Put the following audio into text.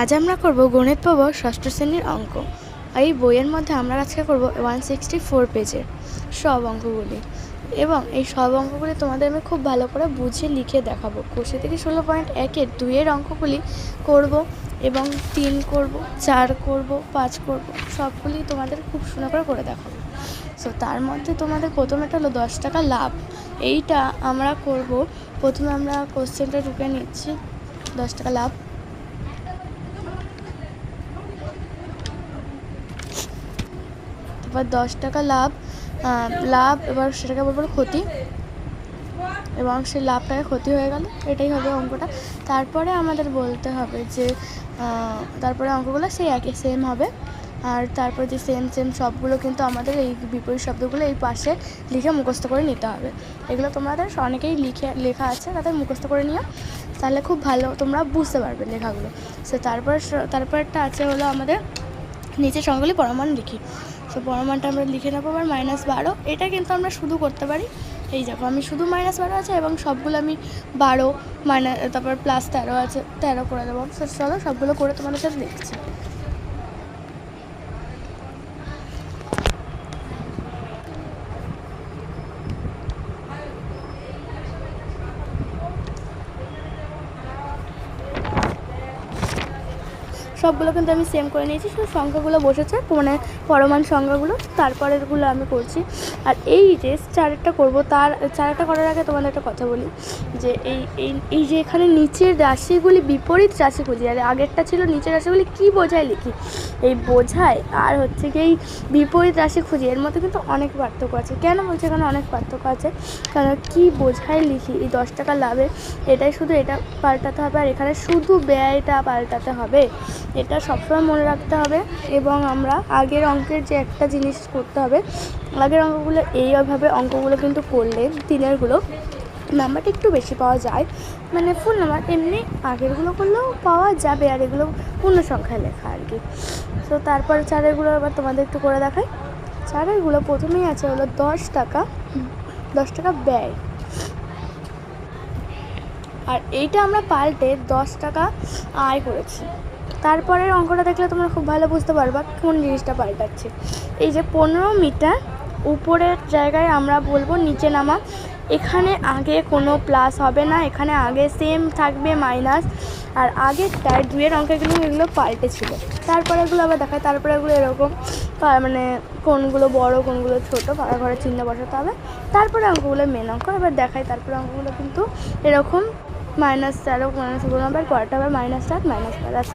আজ আমরা করব গণিত পাব ষষ্ঠ শ্রেণীর অঙ্ক। এই বইয়ের মধ্যে আমরা আজকে করব 164 পেজের সব অঙ্কগুলি, এবং এই সব অঙ্কগুলি তোমাদের আমি খুব ভালো করে বুঝিয়ে লিখে দেখাবো। কোষে থেকে 16.1-এর 2-এর অঙ্কগুলি করব, এবং 3 করব, 4 করব, 5 করব, সবগুলি তোমাদের খুব সুন্দর করে দেখাবো। সো তার মধ্যে তোমাদের প্রথমেটা হলো 10 টাকা লাভ। এইটা আমরা করব। প্রথমে আমরা কোশ্চেনটা ঢুকে নিচ্ছি। 10 টাকা লাভ, এবার 10 টাকা লাভ লাভ এবার সেটাকে বলবো ক্ষতি, এবং সেই লাভটাকে ক্ষতি হয়ে গেল, এটাই হবে অঙ্কটা। তারপরে আমাদের বলতে হবে যে তারপরে অঙ্কগুলো সেই একই সেম হবে, আর তারপরে যে সেম সবগুলো কিন্তু আমাদের এই বিপরীত শব্দগুলো এই পাশে লিখে মুখস্থ করে নিতে হবে। এগুলো তোমাদের অনেকেই লেখা আছে, তাদের মুখস্থ করে নিও, তাহলে খুব ভালো তোমরা বুঝতে পারবে লেখাগুলো। সো তারপরটা আছে হলো আমাদের নিচের সংখ্যাগুলি পরমাণ লিখি। সো পরমাণটা আমরা লিখে নেবো। আবার -12, এটা কিন্তু আমরা শুধু করতে পারি। এই দেখো, আমি শুধু -12 আছে এবং সবগুলো আমি 12 তারপর +13 আছে, 13 করে দেবো। চলো সবগুলো করে তোমাদের সাথে দেখছি। সবগুলো কিন্তু আমি সেম করে নিয়েছি, শুধু সংখ্যাগুলো বসেছে, মানে পরমাণ সংখ্যাগুলো, তারপরেরগুলো আমি করছি। আর এই যে চারেরটা করবো, তার চারেরটা করার আগে তোমাদের একটা কথা বলি, যে এই যে এখানে নিচের রাশিগুলি বিপরীত রাশিগুলি, আর আগেরটা ছিল নিচের রাশিগুলি কি বোঝায় লিখি, এই বোঝায় আর হচ্ছে কি এই বিপরীত রাশি খুঁজি, এর মধ্যে কিন্তু অনেক পার্থক্য আছে। কেন বলছে এখানে অনেক পার্থক্য আছে? কারণ কি বোঝায় লিখি, এই 10 টাকা লাভে এটাই শুধু এটা পাল্টাতে হবে, আর এখানে শুধু ব্যয়টা পাল্টাতে হবে, এটা সবসময় মনে রাখতে হবে। এবং আমরা আগের অঙ্কের যে একটা জিনিস করতে হবে, আগের অঙ্কগুলো এইভাবে অঙ্কগুলো কিন্তু করলে 3-এরগুলো নাম্বারটা একটু বেশি পাওয়া যায়, মানে ফুল নাম্বার, এমনি আগেরগুলো করলেও পাওয়া যাবে, আর এগুলো পূর্ণ সংখ্যায় লেখা আর কি। তো তারপর 4-এরগুলো এবার তোমাদের একটু করে দেখাই। 4-এরগুলো প্রথমেই আছে হলো 10 টাকা ব্যয়, আর এইটা আমরা পাল্টে 10 টাকা আয় করেছি। তারপরের অঙ্কটা দেখলে তোমরা খুব ভালো বুঝতে পারবা কোন জিনিসটা পাল্টাচ্ছে। এই যে 15 মিটার উপরের জায়গায় আমরা বলবো নিচে নামা, এখানে আগে কোনো প্লাস হবে না, এখানে আগে সেম থাকবে মাইনাস, আর আগেরটায় 2-এর অঙ্কগুলো এগুলো পাল্টে ছিল। তারপরে এগুলো আবার দেখায়, তারপরে এগুলো এরকম, মানে কোনগুলো বড় কোনগুলো ছোট, পাকা ঘরে চিহ্ন বসাতে হবে। তারপরে অঙ্কগুলো মেন অঙ্ক এবার দেখায়। তারপরে অঙ্কগুলো কিন্তু এরকম -13 -19 আবার পরেরটা আবার -7 -5।